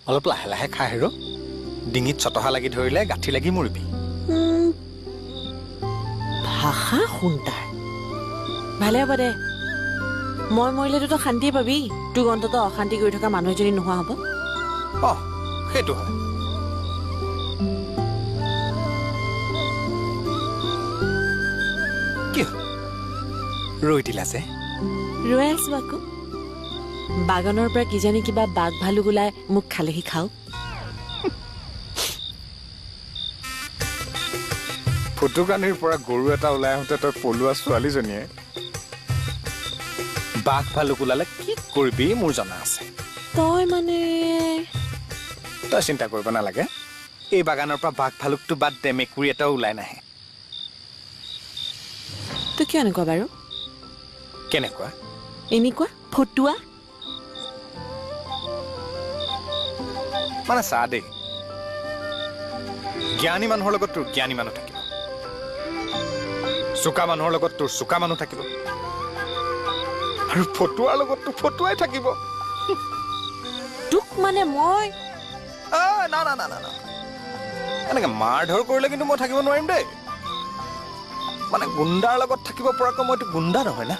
অলপ লাহে লাহে খাই হেৰ ডিঙিত চটহা লাগি ধৰিলে গাঁঠি লাগি মৰিবি ভাষা শুনতাৰ ভালে হ'ব দে মই মৰিলেতো তই শান্তিয়ে পাবি তোক অন্তত অশান্তি কৰি থকা মানুহ এজনী নোহোৱা হ'ব সেইটো হয় কি ৰৈ দিলা যে ৰৈ আছো আকৌ বাগানৰ পৰা কিজানি কিবা বাঘ ভালুক ওলাই মোক খালেহি খাওঁ ফুটুকানিৰ পৰা গৰু এটা ওলাই আহোঁতে তই পলোৱা ছোৱালীজনীয়ে বাঘ ভালুক ওলালে কি কৰিবি মোৰ জনা আছে তই মানে তই চিন্তা কৰিব নালাগে এই বাগানৰ পৰা বাঘ ভালুকটো বাদ দে মেকুৰী এটাও ওলাই নাহে তই কিয় এনেকুৱা বাৰু কেনেকুৱা এনেকুৱা ফটুৱা মানে চা দেই জ্ঞানী মানুহৰ লগত তোৰ জ্ঞানী মানুহ থাকিব চোকা মানুহৰ লগত তোৰ চোকা মানুহ থাকিব আৰু ফটুৱাৰ লগত তোৰ ফটুৱাই থাকিব তোক মানে মই না না না না না এনেকে মাৰ ধৰ কৰিলে কিন্তু মই থাকিব নোৱাৰিম দেই মানে গুণ্ডাৰ লগত থাকিব পৰাকৈ মইতো গুণ্ডা নহয় না